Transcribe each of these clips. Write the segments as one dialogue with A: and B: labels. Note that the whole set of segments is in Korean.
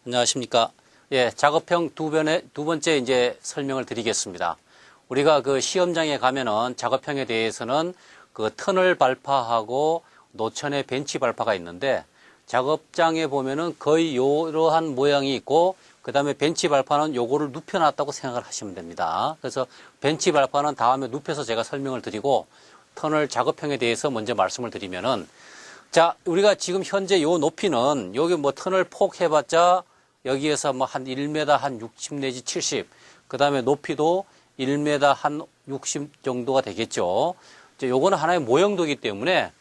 A: 안녕하십니까. 예, 작업형 두 번째 이제 설명을 드리겠습니다. 우리가 그 시험장에 가면은 작업형에 대해서는 그 터널 발파하고 노천의 벤치 발파가 있는데 작업장에 보면은 거의 이러한 모양이 있고 그 다음에 벤치 발파는 요거를 눕혀놨다고 생각을 하시면 됩니다. 그래서 벤치 발파는 다음에 눕혀서 제가 설명을 드리고 터널 작업형에 대해서 먼저 말씀을 드리면은 자, 우리가 지금 현재 요 높이는 여기 뭐 터널 폭 해봤자 여기에서 뭐 한 1m 한 60 내지 70, 그 다음에 높이도 1m 한 60 정도가 되겠죠. 요거는 하나의 모형도이기 때문에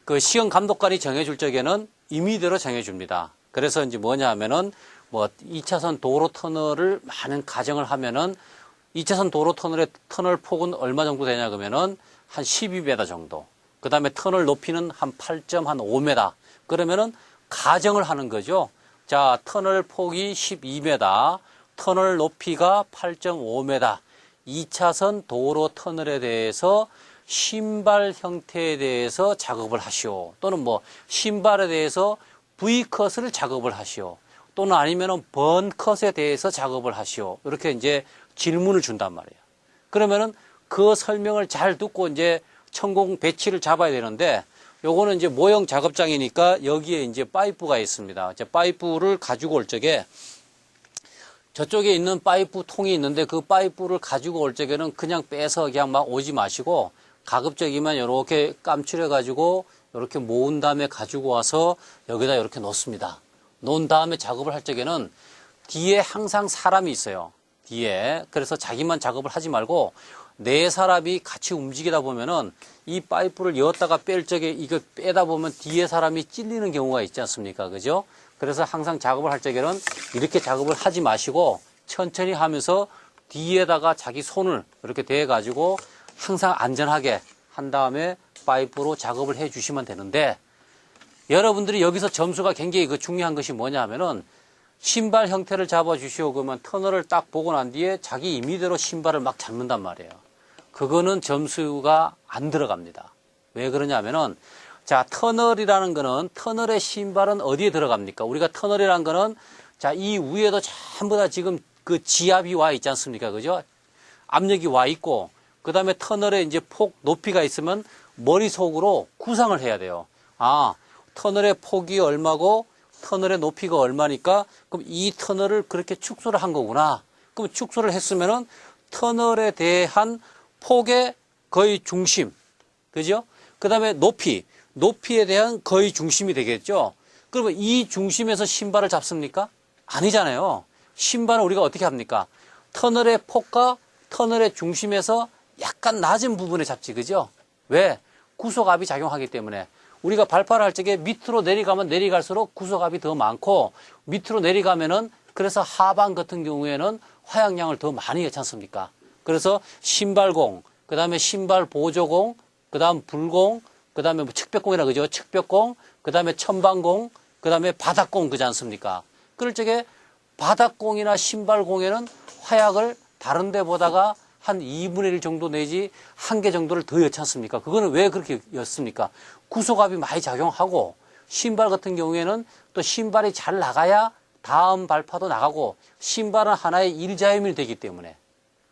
A: 그 시험 감독관이 정해줄 적에는 임의대로 정해줍니다. 그래서 이제 뭐냐 하면은 뭐 2차선 도로 터널을 많은 가정을 하면은 2차선 도로 터널의 터널 폭은 얼마 정도 되냐 그러면은 한 12m 정도. 그 다음에 터널 높이는 한 8.5m. 그러면은 가정을 하는 거죠. 자, 터널 폭이 12m, 터널 높이가 8.5m. 2차선 도로 터널에 대해서 신발 형태에 대해서 작업을 하시오. 또는 뭐 신발에 대해서 V컷을 작업을 하시오. 또는 아니면은 번컷에 대해서 작업을 하시오. 이렇게 이제 질문을 준단 말이에요. 그러면은 그 설명을 잘 듣고 이제 천공 배치를 잡아야 되는데 요거는 이제 모형 작업장이니까 여기에 이제 파이프가 있습니다. 이제 파이프를 가지고 올 적에 저쪽에 있는 파이프 통이 있는데 그 파이프를 가지고 올 적에는 그냥 빼서 그냥 막 오지 마시고 가급적이면 이렇게 깜출해 가지고 이렇게 모은 다음에 가지고 와서 여기다 이렇게 놓습니다. 놓은 다음에 작업을 할 적에는 뒤에 항상 사람이 있어요. 뒤에. 그래서 자기만 작업을 하지 말고 네 사람이 같이 움직이다 보면은 이 파이프를 여었다가 뺄 적에 이거 빼다 보면 뒤에 사람이 찔리는 경우가 있지 않습니까? 그죠? 그래서 항상 작업을 할 적에는 이렇게 작업을 하지 마시고 천천히 하면서 뒤에다가 자기 손을 이렇게 대어 가지고 항상 안전하게 한 다음에 파이프로 작업을 해 주시면 되는데 여러분들이 여기서 점수가 굉장히 그 중요한 것이 뭐냐 하면은 신발 형태를 잡아 주시오 그러면 터널을 딱 보고 난 뒤에 자기 임의대로 신발을 막 잡는단 말이에요. 그거는 점수가 안 들어갑니다. 왜 그러냐면은 자, 터널이라는 거는 터널의 신발은 어디에 들어갑니까? 우리가 터널이라는 거는 자, 이 위에도 전부 다 지금 그 지압이 와 있지 않습니까? 그죠? 압력이 와 있고 그다음에 터널에 이제 폭 높이가 있으면 머릿속으로 구상을 해야 돼요. 아, 터널의 폭이 얼마고 터널의 높이가 얼마니까 그럼 이 터널을 그렇게 축소를 한 거구나. 그럼 축소를 했으면은 터널에 대한 폭의 거의 중심, 그죠? 그 다음에 높이에 대한 거의 중심이 되겠죠? 그러면 이 중심에서 신발을 잡습니까? 아니잖아요. 신발은 우리가 어떻게 합니까? 터널의 폭과 터널의 중심에서 약간 낮은 부분에 잡지, 그죠? 왜? 구속압이 작용하기 때문에. 우리가 발파를 할 적에 밑으로 내려가면 내려갈수록 구속압이 더 많고 밑으로 내려가면은 그래서 하반 같은 경우에는 화약량을 더 많이 넣지 않습니까? 그래서 신발공, 그 다음에 신발 보조공, 그 다음 불공, 그 다음에 뭐 측벽공이라 그죠? 측벽공, 그 다음에 천방공, 그 다음에 바닥공 그지 않습니까? 그럴 적에 바닥공이나 신발공에는 화약을 다른 데보다가 한 2분의 1 정도 내지 1개 정도를 더 넣지 않습니까? 그거는 왜 그렇게 였습니까? 구속압이 많이 작용하고 신발 같은 경우에는 또 신발이 잘 나가야 다음 발파도 나가고 신발은 하나의 일자임이 되기 때문에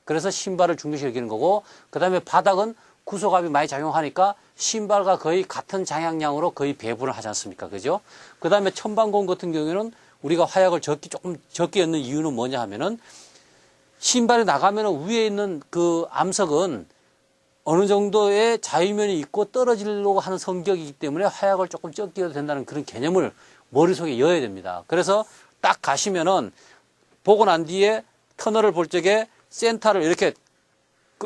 A: 그래서 신발을 중요시 여기는 거고 그 다음에 바닥은 구속압이 많이 작용하니까 신발과 거의 같은 장향량으로 거의 배분을 하지 않습니까? 그죠? 그 다음에 천방공 같은 경우에는 우리가 화약을 조금 적게 넣는 이유는 뭐냐 하면은 신발이 나가면 위에 있는 그 암석은 어느 정도의 자유면이 있고 떨어지려고 하는 성격이기 때문에 화약을 조금 적게 넣어도 된다는 그런 개념을 머릿속에 넣어야 됩니다. 그래서 딱 가시면은 보고 난 뒤에 터널을 볼 적에 센터를 이렇게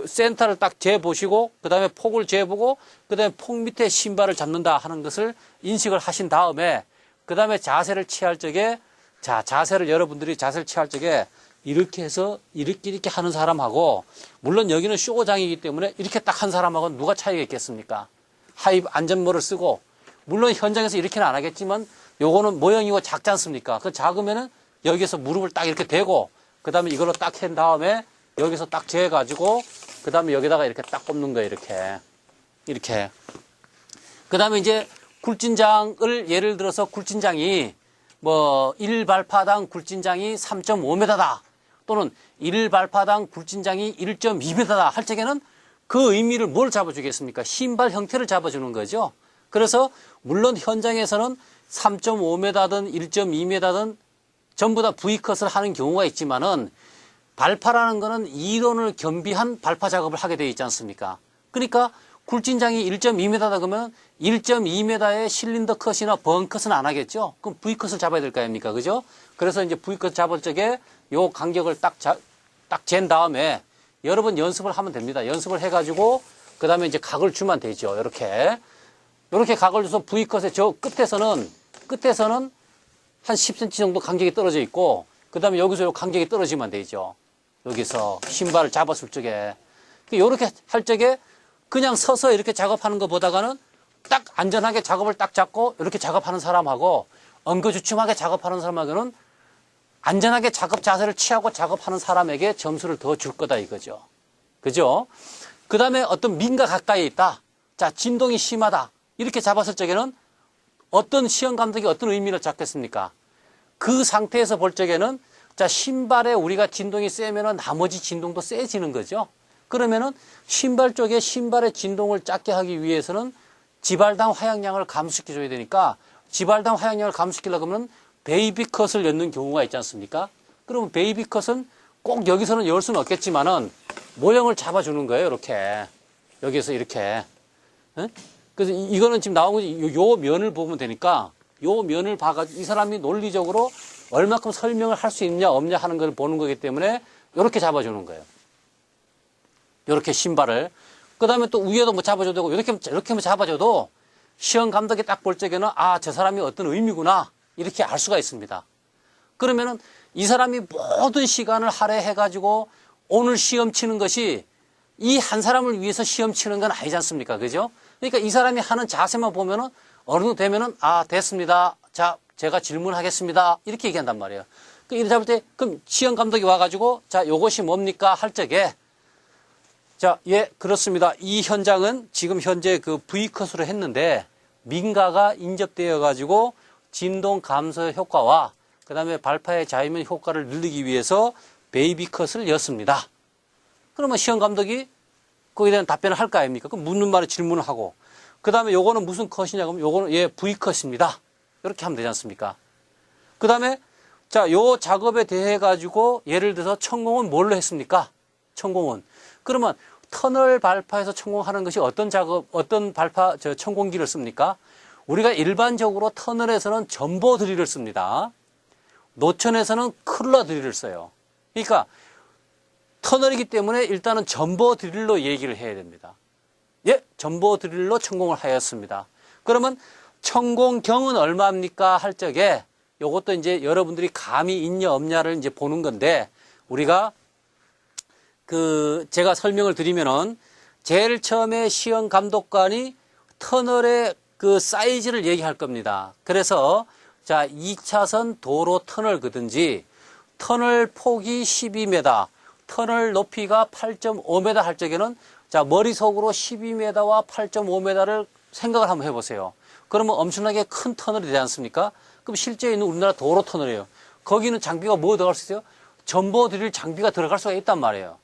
A: 센터를 딱 재보시고 그 다음에 폭을 재보고 그 다음에 폭 밑에 신발을 잡는다 하는 것을 인식을 하신 다음에 그 다음에 자세를 취할 적에 자, 여러분들이 자세를 취할 적에 이렇게 해서 이렇게 하는 사람하고 물론 여기는 쇼장이기 때문에 이렇게 딱 한 사람하고는 누가 차이가 있겠습니까? 하이 안전모를 쓰고 물론 현장에서 이렇게는 안 하겠지만 요거는 모형이고 작지 않습니까? 그 작으면은 여기서 무릎을 딱 이렇게 대고 그 다음에 이걸로 딱 한 다음에 여기서 딱 재가지고 그 다음에 여기다가 이렇게 딱 꼽는 거예요. 이렇게. 그 다음에 이제 굴진장을 예를 들어서 굴진장이 뭐 1발파당 굴진장이 3.5m다. 또는 1발파당 굴진장이 1.2m다 할 적에는 그 의미를 뭘 잡아주겠습니까? 신발 형태를 잡아주는 거죠. 그래서 물론 현장에서는 3.5m든 1.2m든 전부 다 V컷을 하는 경우가 있지만은 발파라는 거는 이론을 겸비한 발파 작업을 하게 되어 있지 않습니까? 그러니까 굴진장이 1.2m다 그러면 1.2m의 실린더 컷이나 번 컷은 안 하겠죠? 그럼 V컷을 잡아야 될 거 아닙니까? 그죠? 그래서 이제 V컷 잡을 적에 요 간격을 딱 잰 다음에 여러 번 연습을 하면 됩니다. 연습을 해가지고 그 다음에 이제 각을 주면 되죠. 이렇게 각을 줘서 V컷의 저 끝에서는 한 10cm 정도 간격이 떨어져 있고 그 다음에 여기서 요 간격이 떨어지면 되죠. 여기서 신발을 잡았을 적에 이렇게 할 적에 그냥 서서 이렇게 작업하는 것보다는 딱 안전하게 작업을 딱 잡고 이렇게 작업하는 사람하고 엉거주춤하게 작업하는 사람하고는 안전하게 작업 자세를 취하고 작업하는 사람에게 점수를 더 줄 거다 이거죠. 그죠? 그 다음에 어떤 민가 가까이 있다. 자, 진동이 심하다. 이렇게 잡았을 적에는 어떤 시험 감독이 어떤 의미를 잡겠습니까? 그 상태에서 볼 적에는 자, 신발에 우리가 진동이 세면은 나머지 진동도 세지는 거죠. 그러면은 신발 쪽에 신발의 진동을 작게 하기 위해서는 지발당 화약량을 감소시켜줘야 되니까 지발당 화약량을 감소시키려고 하면 베이비 컷을 넣는 경우가 있지 않습니까? 그러면 베이비 컷은 꼭 여기서는 열 수는 없겠지만은 모형을 잡아주는 거예요. 이렇게. 여기서 이렇게. 응? 그래서 이거는 지금 나온 거지. 요 면을 보면 되니까 요 면을 봐가지고 이 사람이 논리적으로 얼마큼 설명을 할 수 있냐 없냐 하는 걸 보는 거기 때문에 이렇게 잡아주는 거예요. 이렇게 신발을. 그 다음에 또 위에도 뭐 잡아줘도 되고 이렇게 뭐 잡아줘도 시험 감독이 딱 볼 적에는 아, 저 사람이 어떤 의미구나. 이렇게 알 수가 있습니다. 그러면은 이 사람이 모든 시간을 할애해가지고 오늘 시험 치는 것이 이 한 사람을 위해서 시험 치는 건 아니지 않습니까? 그죠? 그러니까 이 사람이 하는 자세만 보면은 어느 정도 되면은 아, 됐습니다. 자, 제가 질문하겠습니다. 이렇게 얘기한단 말이에요. 이렇게 잡을 때 그럼 시험 감독이 와가지고 자, 요것이 뭡니까? 할 적에 자, 예, 그렇습니다. 이 현장은 지금 현재 그 V컷으로 했는데 민가가 인접되어 가지고 진동 감소 효과와 그 다음에 발파의 자유면 효과를 늘리기 위해서 베이비 컷을 였습니다. 그러면 시험 감독이 거기에 대한 답변을 할 거 아닙니까? 그럼 묻는 말에 질문을 하고 그 다음에 요거는 무슨 컷이냐 그러면 요거는 예, V컷입니다. 이렇게 하면 되지 않습니까? 그 다음에 자, 요 작업에 대해 가지고 예를 들어서 천공은 뭘로 했습니까? 천공은. 그러면 터널 발파에서 천공하는 것이 어떤 작업, 어떤 발파, 천공기를 씁니까? 우리가 일반적으로 터널에서는 전보 드릴을 씁니다. 노천에서는 클러 드릴을 써요. 그러니까 터널이기 때문에 일단은 전보 드릴로 얘기를 해야 됩니다. 예, 전보 드릴로 천공을 하였습니다. 그러면 천공경은 얼마입니까? 할 적에 요것도 이제 여러분들이 감이 있냐 없냐를 이제 보는 건데 우리가 제가 설명을 드리면은 제일 처음에 시험 감독관이 터널의 그 사이즈를 얘기할 겁니다. 그래서 자, 2차선 도로 터널이든지 터널 폭이 12m, 터널 높이가 8.5m 할 적에는 자, 머릿속으로 12m와 8.5m를 생각을 한번 해보세요. 그러면 엄청나게 큰 터널이 되지 않습니까? 그럼 실제 있는 우리나라 도로 터널이에요. 거기는 장비가 뭐 들어갈 수 있어요? 전보 드릴 장비가 들어갈 수가 있단 말이에요.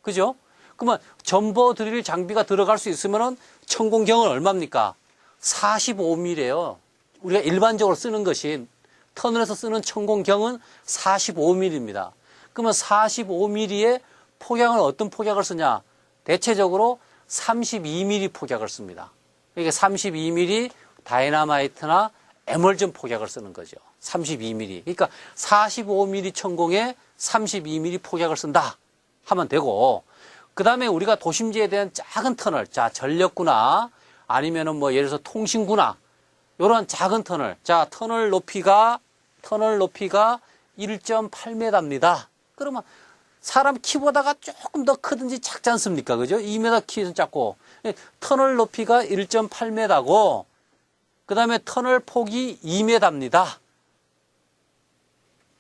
A: 그죠? 그러면 전보 드릴 장비가 들어갈 수 있으면은 천공경은 얼마입니까? 45mm예요. 우리가 일반적으로 쓰는 것이 터널에서 쓰는 천공경은 45mm입니다. 그러면 45mm의 폭약은 어떤 폭약을 쓰냐? 대체적으로 32mm 폭약을 씁니다. 이게 32mm 다이나마이트나 에멀전 폭약을 쓰는 거죠. 32mm. 그러니까 45mm 천공에 32mm 폭약을 쓴다 하면 되고, 그 다음에 우리가 도심지에 대한 작은 터널, 자, 전력구나 아니면은 뭐 예를 들어서 통신구나 이런 작은 터널, 자, 터널 높이가 1.8m입니다. 그러면 사람 키보다가 조금 더 크든지 작지 않습니까? 그죠? 2m 키는 작고 터널 높이가 1.8m고 그 다음에 터널 폭이 2m입니다.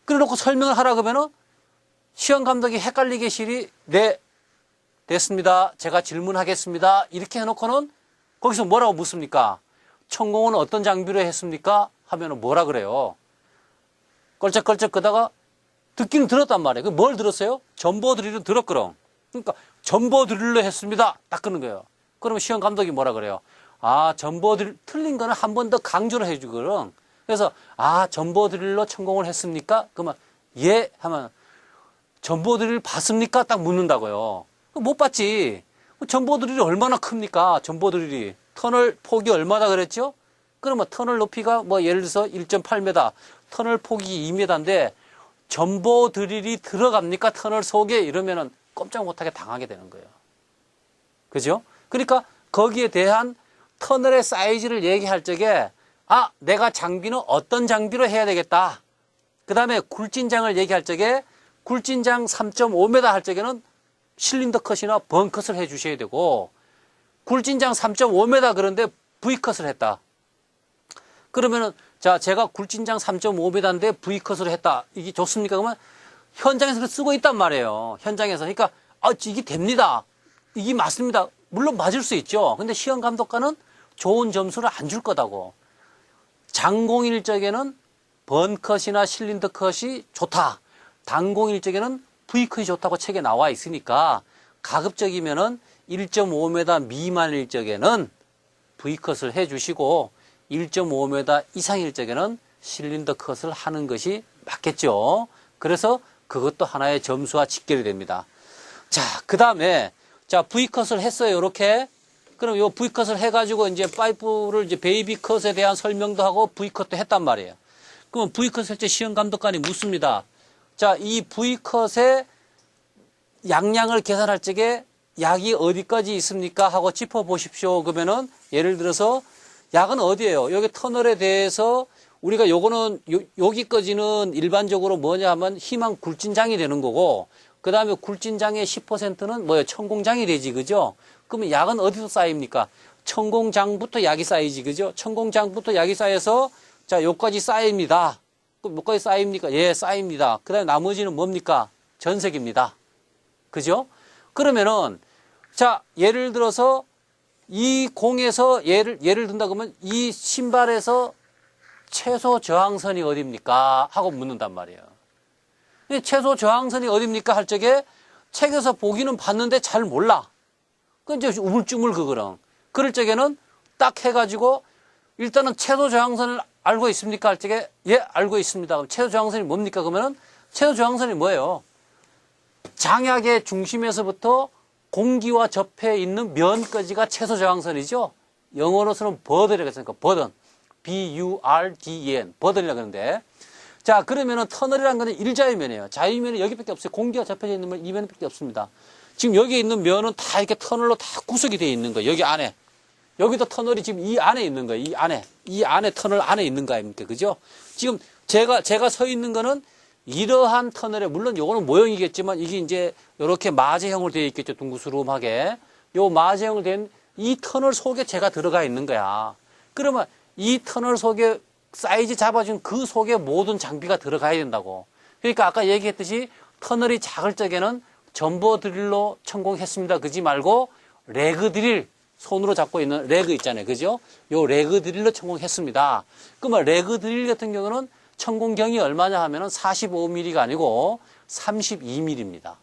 A: 그래 놓고 설명을 하라 그러면은 시험 감독이 헷갈리게 실이 네, 됐습니다. 제가 질문하겠습니다. 이렇게 해놓고는 거기서 뭐라고 묻습니까? 천공은 어떤 장비로 했습니까? 하면은 뭐라 그래요? 껄쩍껄쩍 끄다가 듣기는 들었단 말이에요. 뭘 들었어요? 전보 드릴은 들었거든. 그러니까 전보 드릴로 했습니다. 딱 그런 거예요. 그러면 시험 감독이 뭐라 그래요? 아, 전보 드릴 틀린 거는 한 번 더 강조를 해주거든. 그래서 아, 전보 드릴로 천공을 했습니까? 그러면 예 하면 전보 드릴 봤습니까? 딱 묻는다고요. 못 봤지. 전보 드릴이 얼마나 큽니까? 전보 드릴이 터널 폭이 얼마나 그랬죠? 그러면 터널 높이가 뭐 예를 들어서 1.8m, 터널 폭이 2m인데 전보 드릴이 들어갑니까? 터널 속에 이러면은 꼼짝 못하게 당하게 되는 거예요. 그죠? 그러니까 거기에 대한 터널의 사이즈를 얘기할 적에 아, 내가 장비는 어떤 장비로 해야 되겠다. 그 다음에 굴진장을 얘기할 적에 굴진장 3.5m 할 적에는 실린더 컷이나 번 컷을 해 주셔야 되고 굴진장 3.5m 그런데 V컷을 했다. 그러면은 자, 제가 굴진장 3.5m인데 V컷으로 했다. 이게 좋습니까? 그러면 현장에서 쓰고 있단 말이에요. 현장에서. 그러니까 아, 이게 됩니다. 이게 맞습니다. 물론 맞을 수 있죠. 근데 시험 감독관은 좋은 점수를 안 줄 거다고. 장공일 적에는 번컷이나 실린더 컷이 좋다. 단공일 적에는 V컷이 좋다고 책에 나와 있으니까 가급적이면은 1.5m 미만일 적에는 V컷을 해주시고 1.5m 이상일 적에는 실린더 컷을 하는 것이 맞겠죠. 그래서 그것도 하나의 점수와 직결이 됩니다. 자, 그 다음에 자, V컷을 했어요. 이렇게. 그럼 요 V컷을 해가지고 이제 파이프를 이제 베이비 컷에 대한 설명도 하고 V컷도 했단 말이에요. 그러면 V컷 할 때 시험 감독관이 묻습니다. 자, 이 V컷의 양량을 계산할 적에 약이 어디까지 있습니까? 하고 짚어보십시오. 그러면은 예를 들어서 약은 어디예요? 여기 터널에 대해서 우리가 요거는 여기까지는 일반적으로 뭐냐 하면 희망 굴진장이 되는 거고 그 다음에 굴진장의 10%는 뭐예요? 천공장이 되지, 그죠? 그러면 약은 어디서 쌓입니까? 천공장부터 약이 쌓이지, 그죠? 천공장부터 약이 쌓여서 자, 요까지 쌓입니다. 그럼 뭐까지 쌓입니까? 예, 쌓입니다. 그 다음에 나머지는 뭡니까? 전색입니다. 그죠? 그러면은 자, 예를 들어서 이 공에서 예를 든다 그러면 이 신발에서 최소 저항선이 어딥니까? 하고 묻는단 말이에요. 최소 저항선이 어딥니까? 할 적에 책에서 보기는 봤는데 잘 몰라. 그 이제 우물쭈물 그거랑. 그럴 적에는 딱 해가지고 일단은 최소 저항선을 알고 있습니까? 할 적에 예, 알고 있습니다. 그럼 최소 저항선이 뭡니까? 그러면은 최소 저항선이 뭐예요? 장약의 중심에서부터 공기와 접해 있는 면까지가 최소 저항선이죠. 영어로서는 버든이라고 했으니까 버든. B-U-R-D-E-N. 버든이라고 하는데. 자, 그러면은 터널이라는 거는 일자유면이에요. 자유면이 여기밖에 없어요. 공기가 접혀져 있는 면 이 면밖에 없습니다. 지금 여기 있는 면은 다 이렇게 터널로 다 구석이 되어 있는 거예요. 여기 안에. 여기도 터널이 지금 이 안에 있는 거예요. 이 안에 터널 안에 있는 거 아닙니까? 그죠? 지금 제가 서 있는 거는 이러한 터널에, 물론 요거는 모형이겠지만 이게 이제 이렇게 마제형으로 되어 있겠죠. 둥구스름하게. 요 마제형으로 된 이 터널 속에 제가 들어가 있는 거야. 그러면 이 터널 속에 사이즈 잡아준 그 속에 모든 장비가 들어가야 된다고. 그러니까 아까 얘기했듯이 터널이 작을 적에는 전보 드릴로 천공했습니다. 그지 말고 레그 드릴, 손으로 잡고 있는 레그 있잖아요. 그죠? 요 레그 드릴로 천공했습니다. 그러면 레그 드릴 같은 경우는 천공경이 얼마냐 하면은 45mm가 아니고 32mm입니다.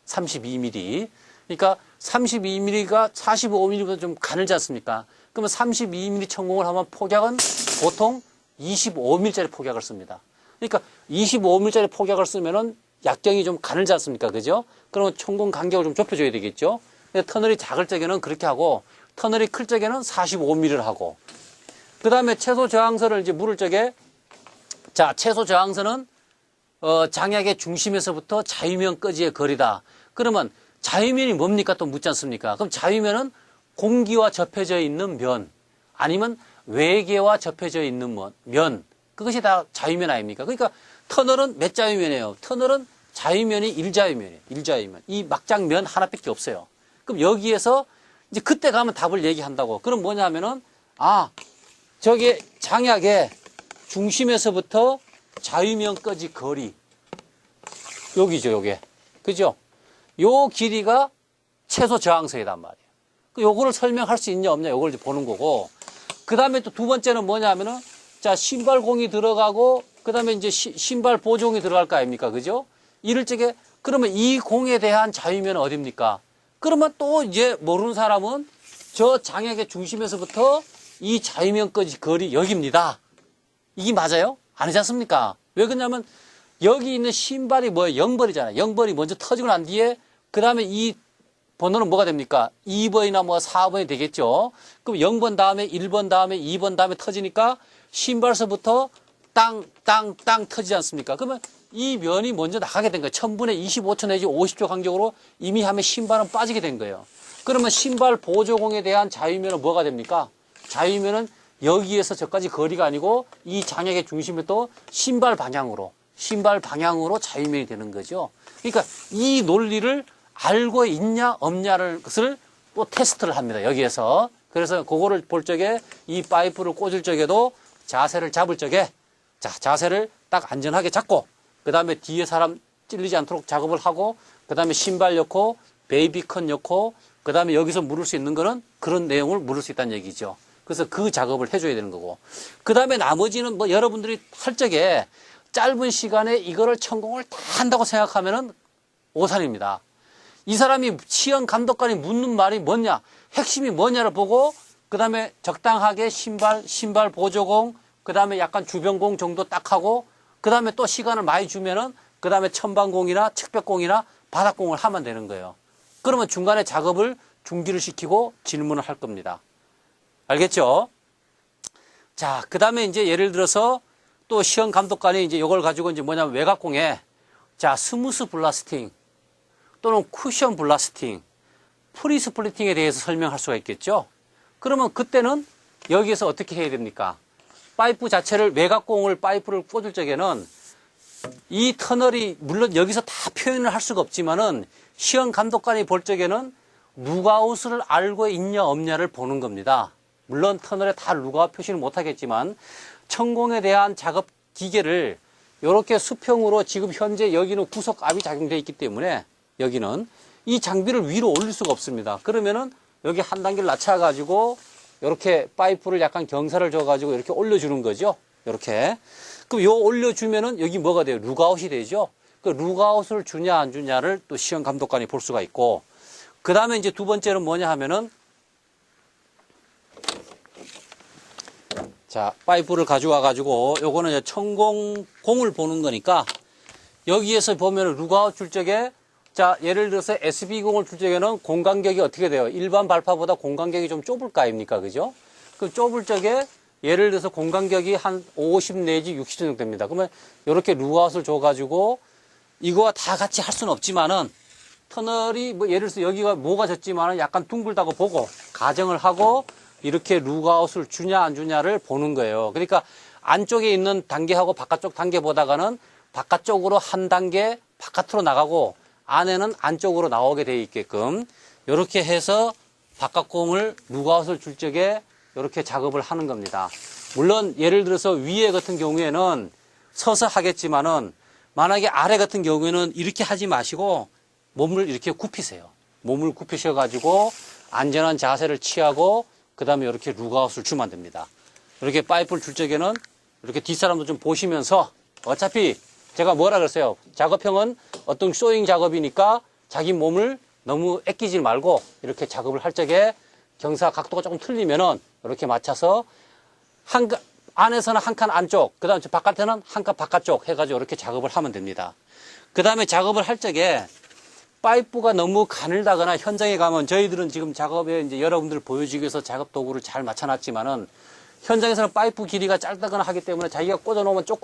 A: 32mm. 그러니까 32mm가 45mm보다 좀 가늘지 않습니까? 그러면 32mm 천공을 하면 폭약은 보통 25mm짜리 폭약을 씁니다. 그러니까 25mm짜리 폭약을 쓰면은 약경이 좀 가늘지 않습니까? 그죠? 그러면 천공 간격을 좀 좁혀줘야 되겠죠? 근데 터널이 작을 적에는 그렇게 하고, 터널이 클 적에는 45mm를 하고, 그 다음에 최소 저항선을 이제 물을 적에, 자, 최소 저항선은, 장약의 중심에서부터 자유면까지의 거리다. 그러면 자유면이 뭡니까? 또 묻지 않습니까? 그럼 자유면은 공기와 접해져 있는 면, 아니면 외계와 접해져 있는 면, 그것이 다 자유면 아닙니까? 그러니까 터널은 몇 자유면이에요? 터널은 자유면이 일자유면. 이 막장면 하나밖에 없어요. 그럼 여기에서 이제 그때 가면 답을 얘기한다고. 그럼 뭐냐 하면은, 아, 저기 장약의 중심에서부터 자유면까지 거리. 여기죠, 요게. 그죠? 요 길이가 최소 저항선이란 말이에요. 요거를 설명할 수 있냐, 없냐, 요걸 이제 보는 거고. 그 다음에 또 두 번째는 뭐냐 하면은, 자, 신발공이 들어가고 그 다음에 이제 신발 보조공이 들어갈 거 아닙니까? 그죠? 이럴 적에, 그러면 이 공에 대한 자유면은 어딥니까? 그러면 또 이제 모르는 사람은 저 장약의 중심에서부터 이 자유면까지 거리 여기입니다. 이게 맞아요? 아니지 않습니까? 왜 그러냐면 여기 있는 신발이 뭐예요? 0번이잖아요. 0번이 먼저 터지고 난 뒤에 그 다음에 이 번호는 뭐가 됩니까? 2번이나 뭐 4번이 되겠죠. 그럼 0번 다음에 1번 다음에 2번 다음에 터지니까 신발서부터 땅 터지지 않습니까? 그러면 이 면이 먼저 나가게 된 거예요. 1000분의 25초 내지 50초 간격으로 이미 하면 신발은 빠지게 된 거예요. 그러면 신발 보조공에 대한 자유면은 뭐가 됩니까? 자유면은 여기에서 저까지 거리가 아니고 이 장약의 중심이 또 신발 방향으로 자유면이 되는 거죠. 그러니까 이 논리를 알고 있냐 없냐를 것을 또 테스트를 합니다. 여기에서. 그래서 그거를 볼 적에 이 파이프를 꽂을 적에도 자세를 잡을 적에 자세를 딱 안전하게 잡고 그 다음에 뒤에 사람 찔리지 않도록 작업을 하고 그 다음에 신발 넣고 베이비컨 넣고 그 다음에 여기서 물을 수 있는 거는 그런 내용을 물을 수 있다는 얘기죠. 그래서 그 작업을 해줘야 되는 거고 그 다음에 나머지는 뭐 여러분들이 할 적에 짧은 시간에 이거를 천공을 다 한다고 생각하면은 오산입니다. 이 사람이 시험 감독관이 묻는 말이 뭐냐, 핵심이 뭐냐를 보고 그 다음에 적당하게 신발 보조공, 그 다음에 약간 주변공 정도 딱 하고 그 다음에 또 시간을 많이 주면은 그 다음에 천방공이나 측벽공이나 바닥공을 하면 되는 거예요. 그러면 중간에 작업을 중지를 시키고 질문을 할 겁니다. 알겠죠? 자, 그 다음에 이제 예를 들어서 또 시험 감독관이 이제 이걸 가지고 이제 뭐냐면 외곽공에 자, 스무스 블라스팅 또는 쿠션 블라스팅, 프리 스플리팅에 대해서 설명할 수가 있겠죠? 그러면 그때는 여기에서 어떻게 해야 됩니까? 파이프 자체를 외곽공을 파이프를 꽂을 적에는 이 터널이 물론 여기서 다 표현을 할 수가 없지만은 시험 감독관이 볼 적에는 룩아웃을 알고 있냐 없냐를 보는 겁니다. 물론 터널에 다 룩아웃 표시는 못하겠지만 천공에 대한 작업 기계를 이렇게 수평으로 지금 현재 여기는 구속압이 작용되어 있기 때문에 여기는 이 장비를 위로 올릴 수가 없습니다. 그러면은 여기 한 단계를 낮춰가지고 이렇게 파이프를 약간 경사를 줘가지고 이렇게 올려주는 거죠. 이렇게. 그럼 요 올려주면은 여기 뭐가 돼요? 룩아웃이 되죠. 그 룩아웃을 주냐 안 주냐를 또 시험 감독관이 볼 수가 있고 그 다음에 이제 두 번째는 뭐냐 하면은 자, 파이프를 가져와가지고 요거는 이제 천공을 보는 거니까 여기에서 보면은 룩아웃 줄 적에 자, 예를 들어서 SB공을 줄 적에는 공간격이 어떻게 돼요? 일반 발파보다 공간격이 좀 좁을 거 아닙니까? 그죠? 그 좁을 적에 예를 들어서 공간격이 한 50 내지 60 정도 됩니다. 그러면 이렇게 룩아웃을 줘가지고 이거와 다 같이 할 수는 없지만은 터널이 뭐 예를 들어서 여기가 뭐가 졌지만은 약간 둥글다고 보고 가정을 하고 이렇게 룩아웃을 주냐 안 주냐를 보는 거예요. 그러니까 안쪽에 있는 단계하고 바깥쪽 단계 보다가는 바깥쪽으로 한 단계 바깥으로 나가고 안에는 안쪽으로 나오게 되어 있게끔 이렇게 해서 바깥공을 룩아웃을 줄 적에 이렇게 작업을 하는 겁니다. 물론 예를 들어서 위에 같은 경우에는 서서 하겠지만은 만약에 아래 같은 경우에는 이렇게 하지 마시고 몸을 이렇게 굽히세요. 몸을 굽히셔 가지고 안전한 자세를 취하고 그 다음에 이렇게 룩아웃을 주면 됩니다. 이렇게 파이프를 줄 적에는 이렇게 뒷사람도 좀 보시면서 어차피 제가 뭐라 그랬어요? 작업형은 어떤 소잉 작업이니까 자기 몸을 너무 아끼지 말고 이렇게 작업을 할 적에 경사 각도가 조금 틀리면은 이렇게 맞춰서 안에서는 한 칸 안쪽, 그 다음에 바깥에는 한 칸 바깥쪽 해가지고 이렇게 작업을 하면 됩니다. 그 다음에 작업을 할 적에 파이프가 너무 가늘다거나 현장에 가면 저희들은 지금 작업에 이제 여러분들 보여주기 위해서 작업 도구를 잘 맞춰놨지만은 현장에서는 파이프 길이가 짧다거나 하기 때문에 자기가 꽂아놓으면 조금